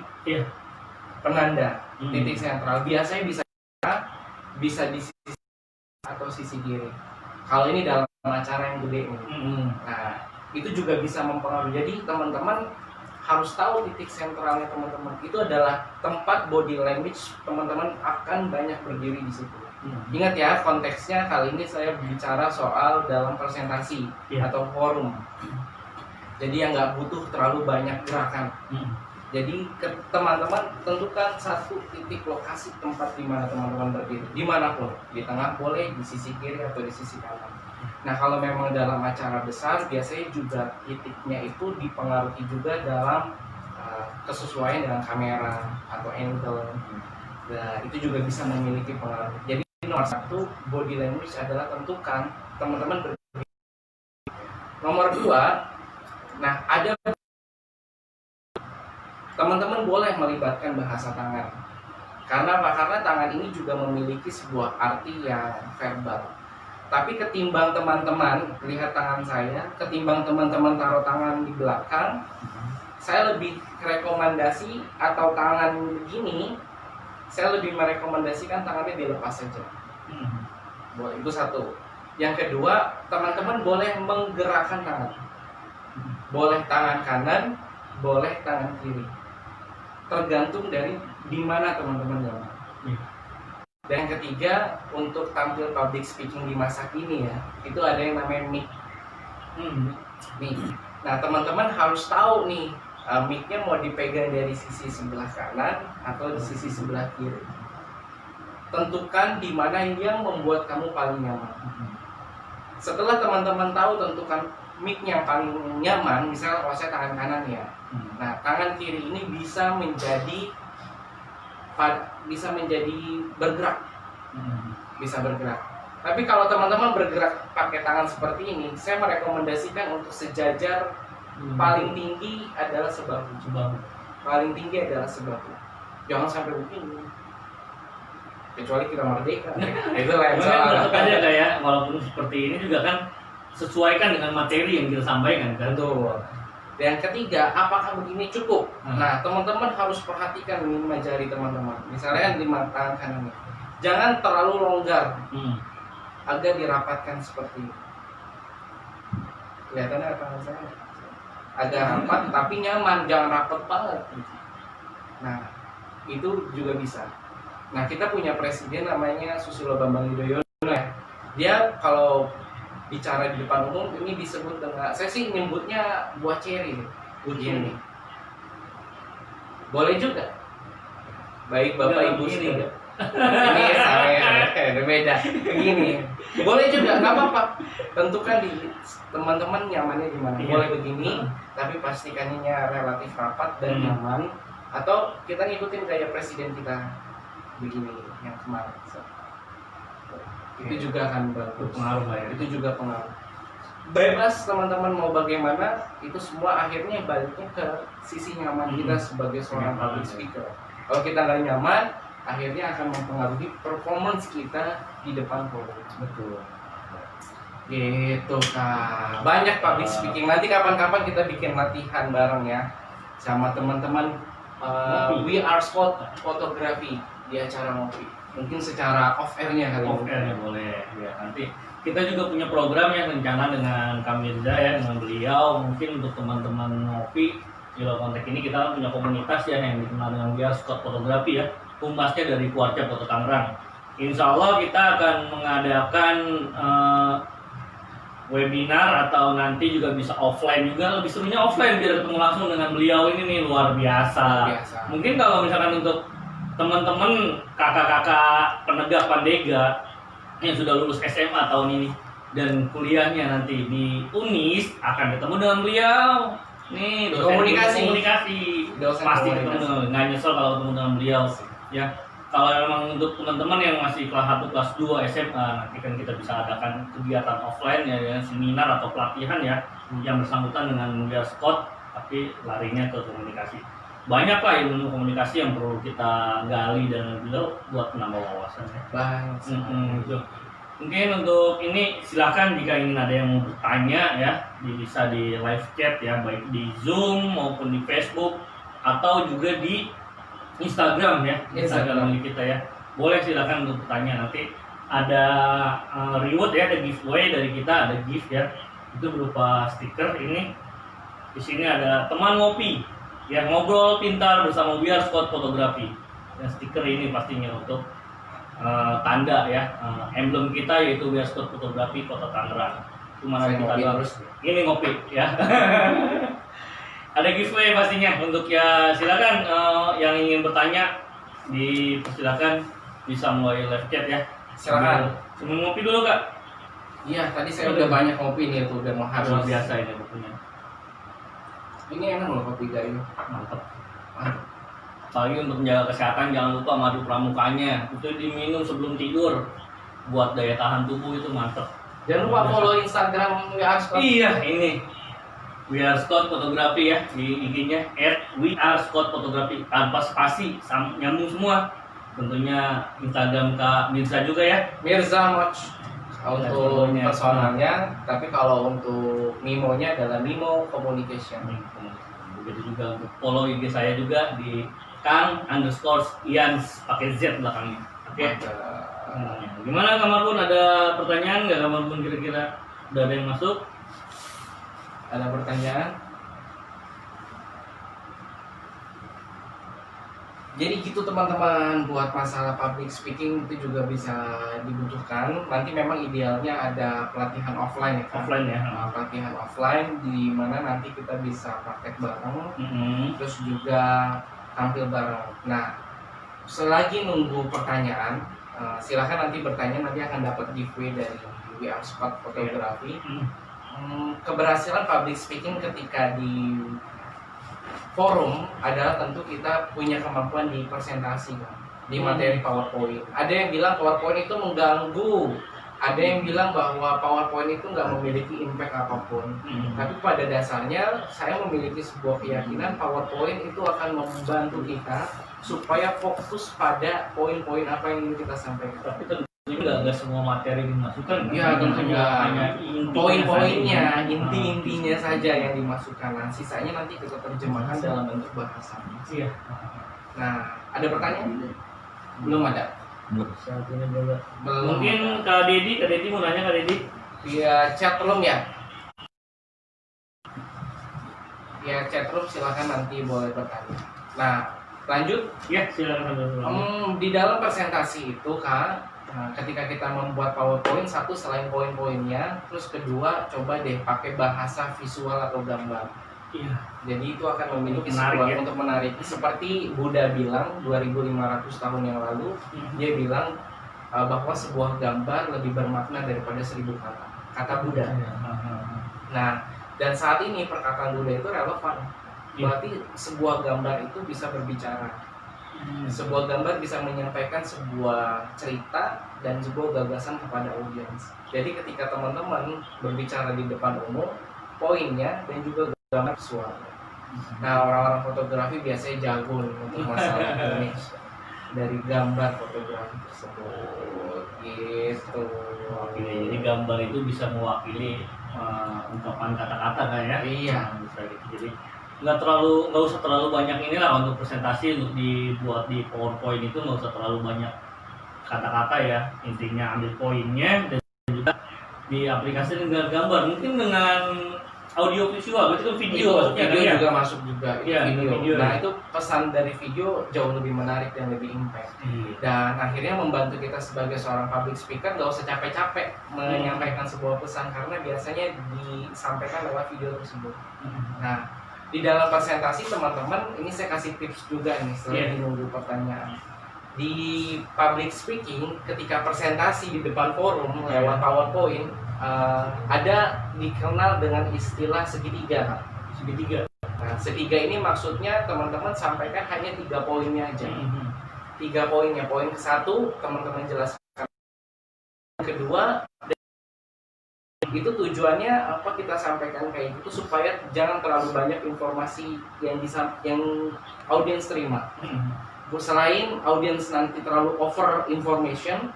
Penanda titik sentral biasanya bisa di sisi atau sisi kiri. Kalau ini dalam acara yang gede nih. Nah, itu juga bisa mempengaruhi. Jadi teman-teman harus tahu titik sentralnya teman-teman. Itu adalah tempat body language teman-teman akan banyak berdiri di situ. Ingat ya, konteksnya kali ini saya bicara soal dalam presentasi atau forum. Jadi yang nggak butuh terlalu banyak gerakan. Jadi teman-teman tentukan satu titik lokasi tempat di mana teman-teman berdiri, dimanapun, di tengah boleh, di sisi kiri atau di sisi kanan. Nah kalau memang dalam acara besar, biasanya juga titiknya itu dipengaruhi juga dalam kesesuaian dengan kamera atau angle. Nah itu juga bisa memiliki pengaruh. Jadi nomor satu, body language adalah tentukan teman-teman berdiri. Nomor dua, nah ada teman-teman boleh melibatkan bahasa tangan. Karena apa? Karena tangan ini juga memiliki sebuah arti yang verbal. Tapi ketimbang teman-teman lihat tangan saya, ketimbang teman-teman taruh tangan di belakang, saya lebih rekomendasi atau tangan begini, saya lebih merekomendasikan tangannya dilepas saja. Itu satu. Yang kedua, teman-teman boleh menggerakkan tangan. Boleh tangan kanan, boleh tangan kiri. Tergantung dari di mana teman-teman nyaman. Dan yang ketiga, untuk tampil public speaking di masa kini ya, itu ada yang namanya mic. Nih, nah teman-teman harus tahu nih, mic-nya mau dipegang dari sisi sebelah kanan atau di sisi sebelah kiri. Tentukan di mana yang membuat kamu paling nyaman. Setelah teman-teman tahu tentukan mic-nya yang paling nyaman, misalnya kalau saya tangan kanan ya, nah tangan kiri ini bisa menjadi bergerak, bisa bergerak. Tapi kalau teman-teman bergerak pakai tangan seperti ini, saya merekomendasikan untuk sejajar. Paling tinggi adalah sebahu. Paling tinggi adalah sebahu. Jangan sampai begini. Kecuali kita merdeka. Itu lain soal. Tetap aja kayak walaupun seperti ini juga kan sesuaikan dengan materi yang kita sampaikan kan. Betul. Dan ketiga, apakah begini cukup? Nah, teman-teman harus perhatikan lima jari teman-teman. Misalnya di tangan kanan, jangan terlalu longgar, agak dirapatkan seperti ini. Kelihatannya tangan saya? agak rapat tapi nyaman, jangan rapat banget. Nah, itu juga bisa. Nah, kita punya presiden namanya Susilo Bambang Yudhoyono ya. Dia kalau bicara di depan umum ini disebut dengan, saya sih nyebutnya buah ceri, begini. Boleh juga. Baik Bapak Ibu ini. Ini saya beda. Begini. Boleh juga, nggak apa-apa. Tentukan di teman-teman nyamannya gimana. Iya. Boleh begini, tapi pastikannya relatif rapat dan nyaman. Atau kita ngikutin gaya presiden kita begini yang kemarin. Itu juga akan bagus. Pengaruh lah ya. Itu juga pengaruh. Bebas teman-teman mau bagaimana, itu semua akhirnya baliknya ke sisi nyaman kita sebagai seorang public speaker. Kalau kita nggak nyaman, akhirnya akan mempengaruhi performance kita di depan forum. Betul. Gitu Kak. Banyak public speaking. Nanti kapan-kapan kita bikin latihan bareng ya sama teman-teman We Are Spot Fotografi di acara ngopi. Mungkin secara off air-nya kali ini. Oke, boleh. Ya, nanti kita juga punya program yang rencana dengan Kak Mirza ya, dengan beliau. Mungkin untuk teman-teman ngopi di luar konteks ini, kita kan punya komunitas ya yang dikenal dengan We Are Scott Fotografi ya. Humasnya dari Kuarca Foto Tangerang. Insya Allah kita akan mengadakan webinar atau nanti juga bisa offline juga. Lebih serunya offline biar ketemu langsung dengan beliau ini nih, luar biasa. Mungkin kalau misalkan untuk teman-teman kakak-kakak penegak Pandega yang sudah lulus SMA tahun ini dan kuliahnya nanti di Unis akan ketemu dengan beliau. Nih, dosen komunikasi. Pasti ketemu, nggak nyesel kalau ketemu dengan beliau. Ya, kalau memang untuk teman-teman yang masih kelas 1, kelas 2 SMA, nanti kan kita bisa adakan kegiatan offline ya, seminar atau pelatihan ya, yang bersangkutan dengan Mulia Scott, tapi larinya ke komunikasi. Banyak lah ilmu komunikasi yang perlu kita gali dan beliau buat menambah wawasan ya. Gitu. Mungkin untuk ini silakan jika ingin ada yang mau bertanya ya, bisa di live chat ya, baik di Zoom maupun di Facebook atau juga di Instagram ya, Instagram milik kita ya. Boleh silakan untuk bertanya, nanti ada reward ya, ada giveaway dari kita, ada gift ya. Itu berupa stiker ini. Di sini ada teman ngopi ya, ngobrol pintar bersama We Are Scott Fotografi. Dan stiker ini pastinya untuk tanda ya, emblem kita yaitu We Are Scott Fotografi Kota Tangerang. Cuma kita harus ini ngopi ya. Ada giveaway pastinya untuk ya, silakan yang ingin bertanya dipersilakan, bisa mulai live chat ya. Silakan. Sebelum ngopi dulu Kak. Iya, tadi saya udah banyak ngopi nih, tuh udah mau habis. Luar biasa ini kopinya. Ini enak loh kopi gayo. Mantap. Apalagi untuk menjaga kesehatan, jangan lupa madu pramukanya. Itu diminum sebelum tidur. Buat daya tahan tubuh itu mantap. Jangan lupa follow Instagram We Are Scott. Iya, ini We Are Scott Fotografi ya, di IG-nya @wearescottfotografi tanpa spasi, nyambung semua. Tentunya Instagram Kak Mirza juga ya. Mirza Moch untuk personalnya, tapi kalau untuk Mimo-nya adalah Mimo Communication. Begitu juga untuk follow IG saya juga di Kang_Ians pakai Z belakangnya. Oke. Gimana Kak Marbun, ada pertanyaan nggak Kak Marbun, kira-kira udah ada yang masuk? Ada pertanyaan? Jadi gitu teman-teman, buat masalah public speaking itu juga bisa dibutuhkan. Nanti memang idealnya ada pelatihan offline ya kan? Offline ya. Pelatihan offline di mana nanti kita bisa praktek bareng, terus juga tampil bareng. Nah, selagi nunggu pertanyaan, silakan nanti bertanya, nanti akan dapat giveaway dari We Are Scott Fotografi. Keberhasilan public speaking ketika di forum adalah tentu kita punya kemampuan di presentasi kan, di materi PowerPoint. Ada yang bilang PowerPoint itu mengganggu, ada yang bilang bahwa PowerPoint itu nggak memiliki impact apapun. Tapi pada dasarnya saya memiliki sebuah keyakinan PowerPoint itu akan membantu kita supaya fokus pada poin-poin apa yang ingin kita sampaikan. Tapi tentunya nggak semua materi dimasukkan. Ya tentunya hanya poin-poinnya, inti-intinya saja yang dimasukkan. Nah, sisanya nanti kita terjemahkan dalam bentuk bahasa. Iya. Nah, ada pertanyaan? Belum ada. Saat ini belum. Mungkin Kak Dedi mau nanya Kak Dedi? via chat belum ya? ya chatroom silahkan nanti boleh bertanya. Nah, lanjut. Ya, silakan. Di dalam presentasi itu Kak, ketika kita membuat PowerPoint, satu selain poin-poinnya, terus kedua coba deh pakai bahasa visual atau gambar. Iya. Jadi itu akan memiliki Untuk menarik. Seperti Buddha bilang 2500 tahun yang lalu, dia bilang bahwa sebuah gambar lebih bermakna daripada 1000 kata. Kata Buddha. Nah, dan saat ini perkataan Buddha itu relevan. Berarti sebuah gambar itu bisa berbicara. Sebuah gambar bisa menyampaikan sebuah cerita dan sebuah gagasan kepada audiens. Jadi ketika teman-teman berbicara di depan umum, poinnya dan juga gambar visual. Nah, orang-orang fotografi biasanya jago nih untuk masalah ini dari gambar fotografi tersebut gitu. Oke, jadi gambar itu bisa mewakili ungkapan kata-kata kan ya? Iya. Bisa gitu. Jadi nggak usah terlalu banyak inilah untuk presentasi, untuk dibuat di PowerPoint itu nggak usah terlalu banyak kata-kata ya. Intinya ambil poinnya dan juga diaplikasikan dengan gambar, mungkin dengan audio visual, itu kan video maksudnya video kan, juga masuk juga ya, video. Nah, itu pesan dari video jauh lebih menarik dan lebih impact. Dan akhirnya membantu kita sebagai seorang public speaker gak usah capek-capek menyampaikan sebuah pesan, karena biasanya disampaikan lewat video tersebut. Nah, di dalam presentasi teman-teman, ini saya kasih tips juga nih setelah menunggu pertanyaan. Di public speaking, ketika presentasi di depan forum lewat PowerPoint, ada dikenal dengan istilah segitiga. Nah, segitiga ini maksudnya teman-teman sampaikan hanya 3 poinnya aja. 3 poinnya. Poin ke-1 teman-teman jelaskan. Kedua, itu tujuannya apa kita sampaikan kayak gitu supaya jangan terlalu banyak informasi yang audiens terima. Selain audiens nanti terlalu over information,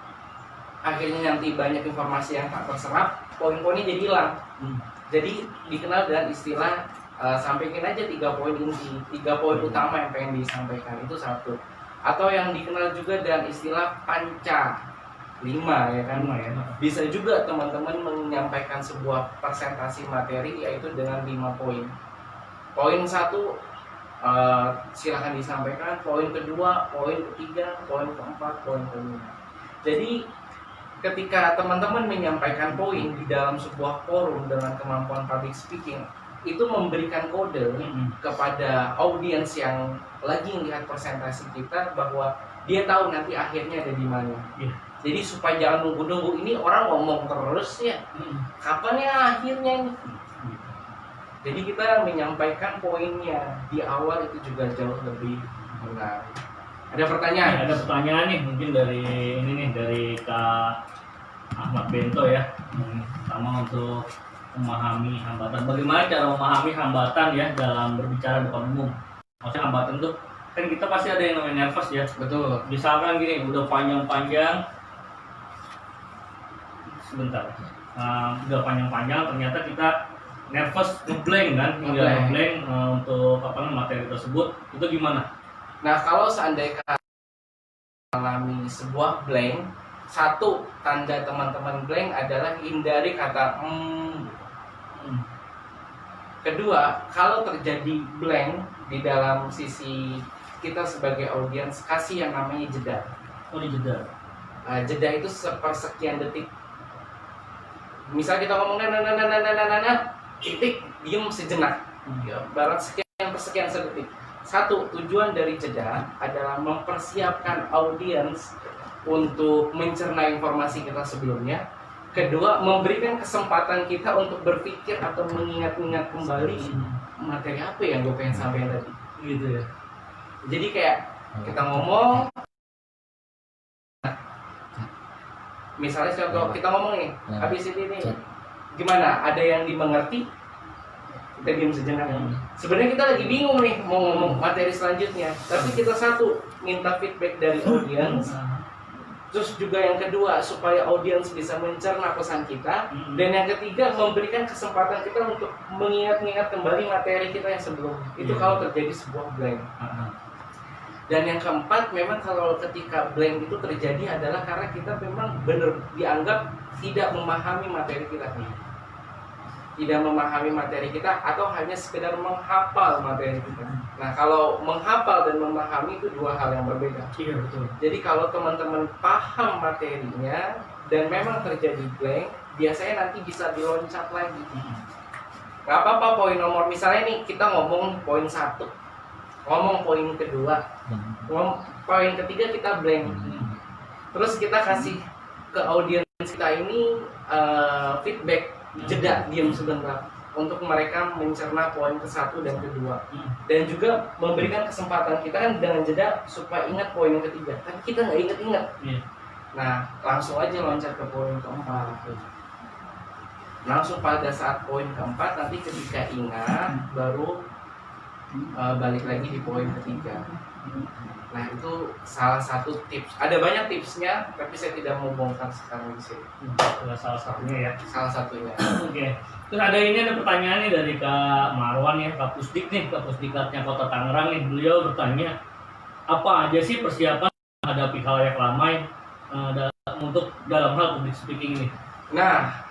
akhirnya nanti banyak informasi yang tak terserap, poin-poinnya jadi hilang. Jadi dikenal dengan istilah sampaikan aja 3 poin inti, 3 poin utama yang pengen disampaikan, itu satu. Atau yang dikenal juga dengan istilah panca 5 ya kan. Bisa juga teman-teman menyampaikan sebuah presentasi materi yaitu dengan 5 poin. Poin 1 silakan disampaikan, poin kedua, poin ketiga, poin keempat, poin kelima. Jadi ketika teman-teman menyampaikan poin di dalam sebuah forum dengan kemampuan public speaking, itu memberikan kode kepada audiens yang lagi melihat presentasi kita bahwa dia tahu nanti akhirnya ada di mana. Jadi supaya jangan nunggu-nunggu, ini orang ngomong terus ya, kapan ya akhirnya ini. Jadi kita menyampaikan poinnya di awal itu juga jauh lebih menarik. Ada pertanyaan? Ada pertanyaan nih, mungkin dari ini nih, dari Kak Ahmad Bento ya. Sama untuk memahami hambatan. Bagaimana cara memahami hambatan ya dalam berbicara depan umum? Maksudnya hambatan tuh kan kita pasti ada yang namanya nervous ya. Betul. Misalkan gini, udah panjang-panjang, sebentar, udah panjang-panjang ternyata kita nervous, ngeblank kan, ngeblank untuk materi tersebut, itu gimana? Nah, kalau seandainya mengalami sebuah blank, satu tanda teman-teman blank adalah hindari kata Kedua, kalau terjadi blank di dalam sisi kita sebagai audiens, kasih yang namanya jeda. Oh, di jeda. Jeda itu sepersekian detik. Misal kita ngomong titik, diem sejenak. Barat sekian persekian sedetik. Satu, tujuan dari jeda adalah mempersiapkan audiens untuk mencerna informasi kita sebelumnya. Kedua, memberikan kesempatan kita untuk berpikir atau mengingat-ingat kembali materi apa yang gue pengen sampaikan tadi. Gitu ya. Jadi kayak kita ngomong, misalnya contoh kita ngomong nih, habis ini gimana? Ada yang dimengerti? Kita diam sejenak. Sebenarnya kita lagi bingung nih mau ngomong materi selanjutnya, tapi kita satu minta feedback dari audiens. Terus juga yang kedua supaya audiens bisa mencerna pesan kita, dan yang ketiga memberikan kesempatan kita untuk mengingat-ingat kembali materi kita yang sebelumnya. Itu kalau terjadi sebuah blank. Dan yang keempat, memang kalau ketika blank itu terjadi adalah karena kita memang benar dianggap tidak memahami materi kita. tidak memahami materi kita atau hanya sekedar menghafal materi kita. Nah, kalau menghafal dan memahami itu dua hal yang berbeda. Iya, betul. Jadi kalau teman-teman paham materinya dan memang terjadi blank, biasanya nanti bisa diloncat lagi. Gak apa-apa poin nomor, misalnya nih kita ngomong poin 1, ngomong poin kedua, poin ketiga kita blank. Terus kita kasih ke audiens kita ini feedback, jeda diam sebentar untuk mereka mencerna poin ke-1 dan kedua, dan juga memberikan kesempatan kita kan dengan jeda supaya ingat poin yang ketiga, tapi kita nggak inget-inget. Nah, langsung aja loncat ke poin keempat. Langsung pada saat poin keempat nanti ketika ingat baru balik lagi di poin ketiga. Nah, itu salah satu tips. Ada banyak tipsnya, tapi saya tidak mau bongkar sekarang di sini. Salah satunya ya. Salah satunya. Oke. Terus ada pertanyaan nih dari Kak Marwan ya, Kak Pusdik nih, Kak Pusdiklatnya Kota Tangerang nih. Beliau bertanya, apa aja sih persiapan menghadapi khalayak ramai untuk dalam hal public speaking ini? Nah,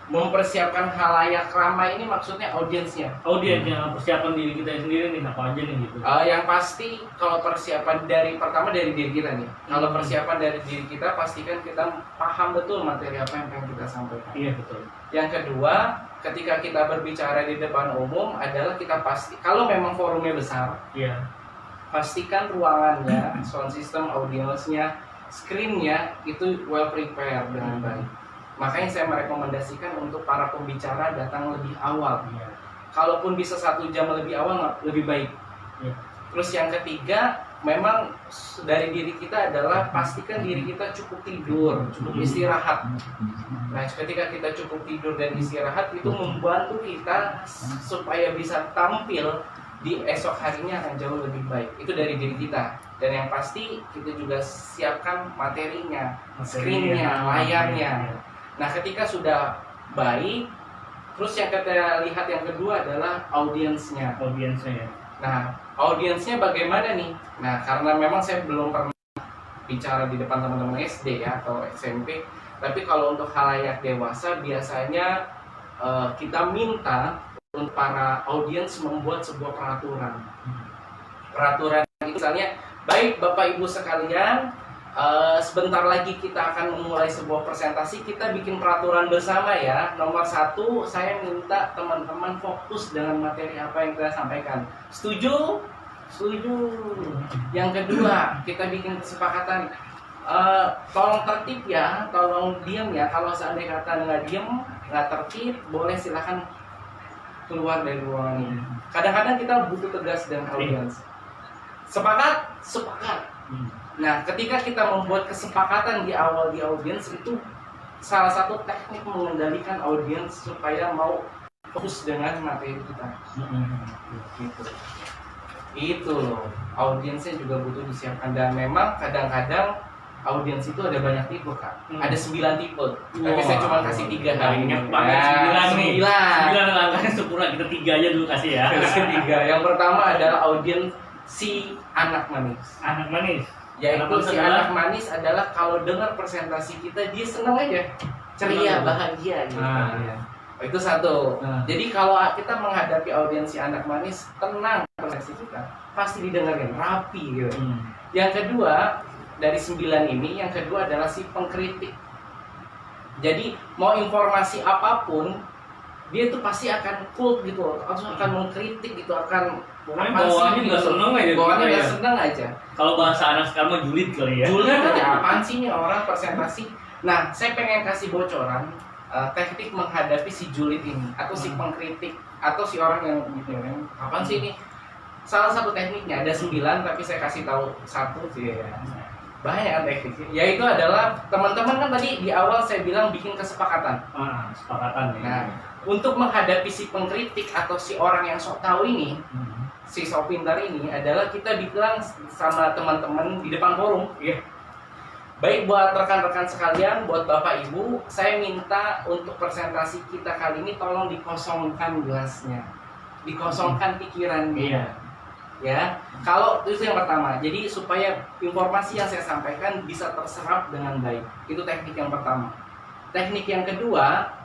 mempersiapkan khalayak ramai ini maksudnya audiensnya. Audiensnya, persiapan diri kita sendiri nih, apa aja nih gitu. Yang pasti kalau persiapan pertama dari diri kita nih. Kalau persiapan dari diri kita, pastikan kita paham betul materi apa yang pengen kita sampaikan. Iya, betul. Yang kedua, ketika kita berbicara di depan umum adalah kita pasti, kalau memang forumnya besar, iya, pastikan ruangannya, sound system, audiensnya, screen-nya itu well prepared dengan baik. Makanya saya merekomendasikan untuk para pembicara datang lebih awal. Kalaupun bisa 1 jam lebih awal lebih baik. Terus yang ketiga, memang dari diri kita adalah pastikan diri kita cukup tidur, cukup istirahat. Nah, ketika kita cukup tidur dan istirahat itu membantu kita supaya bisa tampil di esok harinya akan jauh lebih baik. Itu dari diri kita. Dan yang pasti kita juga siapkan materinya, screen-nya, layarnya. Nah, ketika sudah baik, terus yang kita lihat yang kedua adalah audiensnya. Audiensnya ya. Nah, audiensnya bagaimana nih? Nah, karena memang saya belum pernah bicara di depan teman-teman SD ya atau SMP, tapi kalau untuk khalayak dewasa biasanya kita minta untuk para audiens membuat sebuah peraturan. Peraturan itu misalnya, baik Bapak Ibu sekalian, sebentar lagi kita akan memulai sebuah presentasi, kita bikin peraturan bersama ya. Nomor 1, saya minta teman-teman fokus dengan materi apa yang kita sampaikan. Setuju? Setuju. Yang kedua, kita bikin kesepakatan, tolong tertib ya, tolong diam ya. Kalau seandainya kata nggak diam, nggak tertib, boleh silahkan keluar dari ruangan ini. Kadang-kadang kita butuh tegas dengan audiens. Sepakat? Sepakat. Nah, ketika kita membuat kesepakatan di awal di audiens, itu salah satu teknik mengendalikan audiens supaya mau fokus dengan materi kita. Gitu. Itu loh, audiensnya juga butuh disiapkan. Dan memang kadang-kadang audiens itu ada banyak tipe, Kak. Ada 9 tipe. Tapi saya cuma kasih 3 hari ini. Banyak banget, 9 nih. 9 langkahnya sempurna, kita 3 aja dulu kasih ya. 3. Yang pertama adalah audiens si anak manis. Anak manis. Yaitu si anak manis adalah kalau dengar presentasi kita dia senang aja, ceria, bahagia gitu. Itu satu. Jadi kalau kita menghadapi audiens si anak manis, tenang presentasi kita, pasti didengarin rapi gitu. Yang kedua, dari 9 ini, yang kedua adalah si pengkritik. Jadi mau informasi apapun, dia tuh pasti akan cool gitu, akan mengkritik gitu, akan bawaannya nggak seneng aja. Bawaannya nggak seneng aja. Kalau bahasa anak sekarang mah julid kali ya. Julid aja, apaan sih nih orang presentasi. Nah, saya pengen kasih bocoran teknik menghadapi si julid ini, atau si pengkritik, atau si orang yang gitu kan. Apaan sih ini? Salah satu tekniknya ada 9, tapi saya kasih tahu 1 sih ya. Banyak tekniknya. Yaitu adalah teman-teman kan tadi di awal saya bilang bikin kesepakatan. Kesepakatan ya. Nah, untuk menghadapi si pengkritik atau si orang yang sok tahu ini, si sok pintar ini adalah kita bilang sama teman-teman di depan forum, ya. Baik buat rekan-rekan sekalian, buat Bapak Ibu, saya minta untuk presentasi kita kali ini tolong dikosongkan gelasnya, dikosongkan pikirannya. Ya, kalau itu yang pertama. Jadi supaya informasi yang saya sampaikan bisa terserap dengan baik. Itu teknik yang pertama. Teknik yang kedua,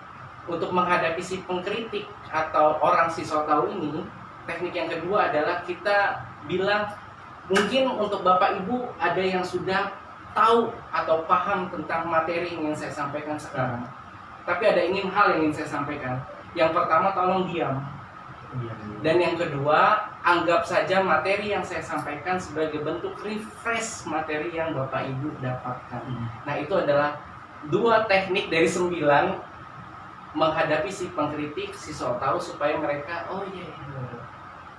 untuk menghadapi si pengkritik atau orang si so tahu ini, teknik yang kedua adalah kita bilang, mungkin untuk Bapak Ibu ada yang sudah tahu atau paham tentang materi yang ingin saya sampaikan sekarang, tapi ada hal yang ingin saya sampaikan. Yang pertama, tolong diam. Dan yang kedua, anggap saja materi yang saya sampaikan sebagai bentuk refresh materi yang Bapak Ibu dapatkan. Nah, itu adalah 2 teknik dari 9 menghadapi si pengkritik, si so tahu, supaya mereka oh iya.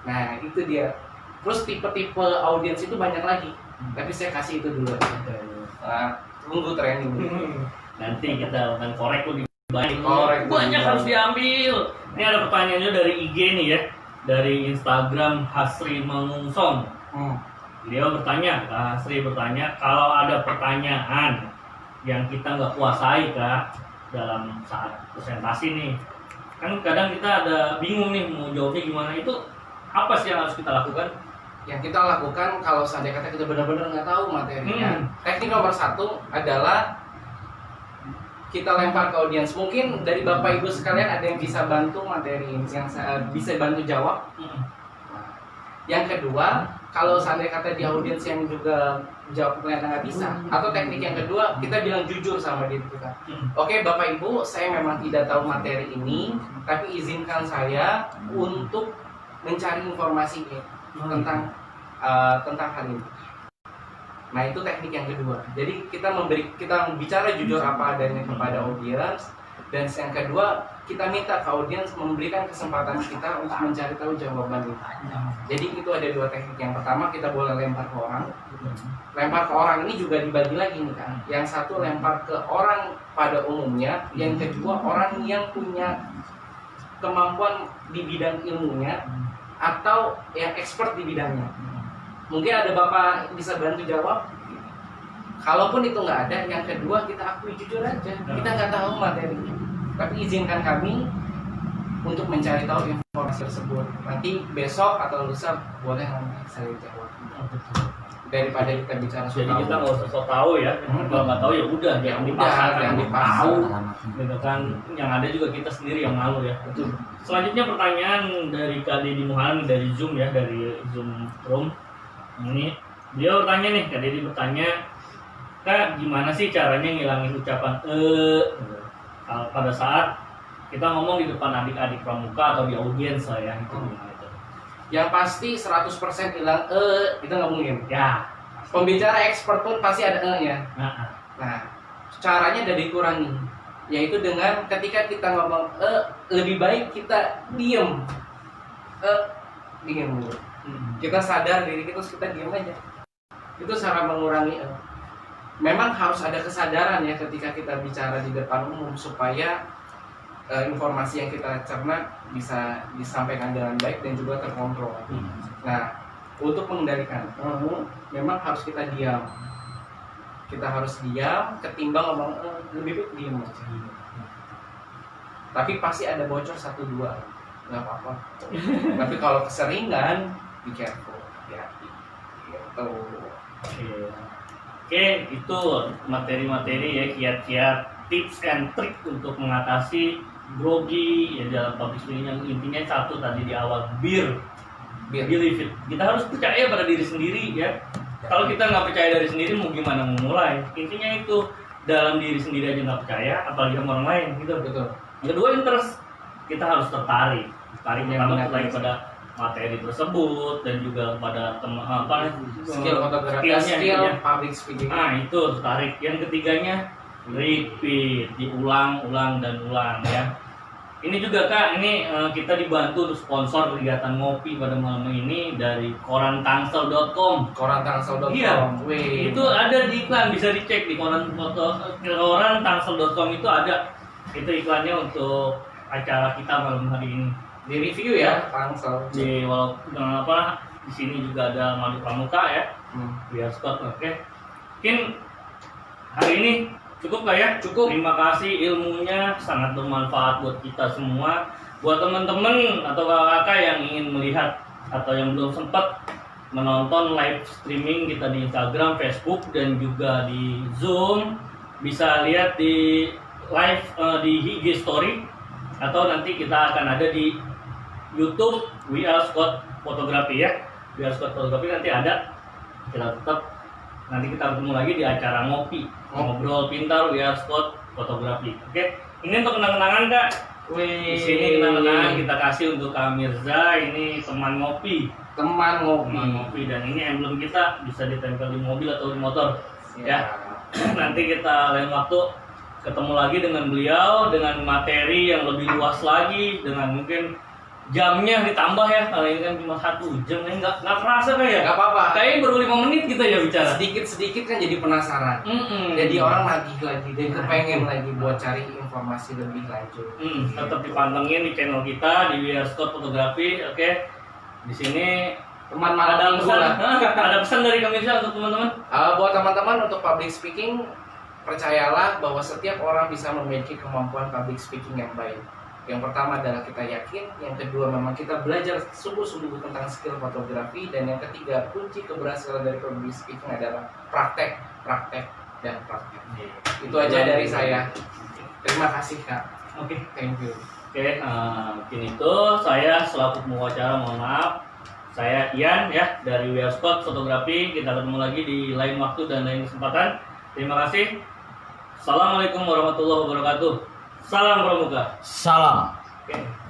Nah, itu dia. Terus tipe-tipe audiens itu banyak lagi. Tapi saya kasih itu dulu aja. Nah, tunggu training. Nanti kita akan korek lebih banyak. Banyak Harus diambil. Ini ada pertanyaannya dari IG nih ya, dari Instagram Hasri Mengungsong. Beliau bertanya, Kak Hasri bertanya, kalau ada pertanyaan yang kita nggak kuasai Kak dalam saat presentasi nih, kan kadang kita ada bingung nih mau jawabnya gimana, itu apa sih yang harus kita lakukan? Yang kita lakukan kalau seandainya kita benar-benar nggak tahu materinya, teknik nomor 1 adalah kita lempar ke audiens. Mungkin dari Bapak Ibu sekalian ada yang bisa bantu materi ini, yang bisa bantu jawab. Yang kedua, kalau seandainya kata di audiens yang juga jawab ternyata nggak bisa, atau teknik yang kedua, kita bilang jujur sama diri kita. Oke, Bapak Ibu, saya memang tidak tahu materi ini, tapi izinkan saya untuk mencari informasi tentang hal ini. Nah, itu teknik yang kedua. Jadi kita bicara jujur apa adanya kepada audiens, dan yang kedua kita minta ke audiens memberikan kesempatan kita untuk mencari tahu jawaban itu. Jadi itu ada 2 teknik. Yang pertama, kita boleh lempar ke orang. Lempar ke orang ini juga dibagi lagi nih kan. Yang satu lempar ke orang pada umumnya, yang kedua orang yang punya kemampuan di bidang ilmunya atau yang expert di bidangnya. Mungkin ada Bapak bisa bantu jawab. Kalaupun itu nggak ada, yang kedua kita akui jujur aja, kita nggak tahu materinya, tapi izinkan kami untuk mencari tahu informasi tersebut. Nanti besok atau lusa boleh nanti saya jawab. Daripada kita bicara soal jadi kita nggak usah so tahu ya. Kalau nggak tahu ya udah, jangan dipaksa. Gitu kan, yang ada juga kita sendiri yang malu ya. Selanjutnya pertanyaan dari Kak Deddy Muhammad dari Zoom ya, dari Zoom Room. Ini dia bertanya nih, Kak Deddy bertanya, Kak, gimana sih caranya ngilangin ucapan pada saat kita ngomong di depan adik-adik pramuka atau di audiens lah ya, itu gimana itu? Yang pasti 100% hilang itu nggak mungkin. Ya, pembicara expert pun pasti ada nya. Nah, caranya udah dikurangi, yaitu dengan ketika kita ngomong lebih baik kita diem. Diem dulu. Kita sadar diri kita, terus kita diam aja. Itu cara mengurangi. Memang harus ada kesadaran ya ketika kita bicara di depan umum, supaya informasi yang kita cerna bisa disampaikan dengan baik dan juga terkontrol. Nah, untuk mengendalikan, memang harus kita diam. Kita harus diam ketimbang ngomong lebih baik diam aja. Tapi pasti ada bocor 1-2, nggak apa-apa. Tapi kalau keseringan, be careful, hati-hati. Gitu. Oke, itu materi-materi ya, kiat-kiat tips and trick untuk mengatasi grogi ya dalam public speaking. Yang intinya satu tadi di awal, believe it. Kita harus percaya pada diri sendiri ya. Kalau kita nggak percaya diri sendiri, mau gimana mau mulai? Intinya itu, dalam diri sendiri aja nggak percaya, apalagi sama orang lain gitu. Betul. Yang kedua, interest. Kita harus tertarik pertama lagi pada materi tersebut dan juga pada skill fotografi, skill public speaking. Nah, itu tertarik. Yang ketiganya, repeat, diulang-ulang dan ulang ya. Ini juga Kak, ini kita dibantu untuk sponsor kegiatan ngopi pada malam ini dari korantangsel.com. Korantangsel.com. Iya. Itu ada di iklan, bisa dicek di korantangsel.com itu ada. Itu iklannya untuk acara kita malam hari ini. Di review ya, Tangsel. Di di sini juga ada Madu Pramuka ya. Biar Scott, oke. Mungkin hari ini cukup lah ya. Cukup. Terima kasih, ilmunya sangat bermanfaat buat kita semua. Buat teman-teman atau kakak yang ingin melihat atau yang belum sempat menonton live streaming kita di Instagram, Facebook dan juga di Zoom, bisa lihat di live di IG Story atau nanti kita akan ada di YouTube We Are Scott Photography ya. We Are Scott Photography nanti ada. Kita tetap nanti kita ketemu lagi di acara ngopi, ngobrol pintar We Are Scott Photography. Oke, ini untuk kenang-kenangan Kak. Di sini kenang-kenangan kita kasih untuk Kak Mirza. Ini teman ngopi. Teman ngopi. Dan ini emblem kita bisa ditempel di mobil atau di motor. Ya. Nanti kita lain waktu ketemu lagi dengan beliau dengan materi yang lebih luas lagi, dengan mungkin jamnya ditambah ya. Kalau ini kan cuma 1 jam, nggak kerasa kayak. Nggak apa-apa. Kayaknya baru 5 menit kita ya bicara. Sedikit-sedikit kan jadi penasaran. Jadi orang lagi dan kepengen lagi buat cari informasi lebih lanjut. Tetap dipantengin di channel kita di We Are Scott Photography. Oke. Di sini Teman ada malam pesan, minggu ada pesan dari Kak Mirza untuk teman-teman. Buat teman-teman untuk public speaking, percayalah bahwa setiap orang bisa memiliki kemampuan public speaking yang baik. Yang pertama adalah kita yakin, yang kedua memang kita belajar sungguh-sungguh tentang skill fotografi, dan yang ketiga kunci keberhasilan dari public speaking adalah praktek, dan praktek. Itu aja dari saya. Terima kasih Kak. Oke. Thank you. Oke, mungkin itu saya selaku pengacara, mohon maaf. Saya Ian ya dari We Are Scott Photography. Kita ketemu lagi di lain waktu dan lain kesempatan. Terima kasih. Assalamualaikum warahmatullahi wabarakatuh. Salam Pramuka. Salam. Oke.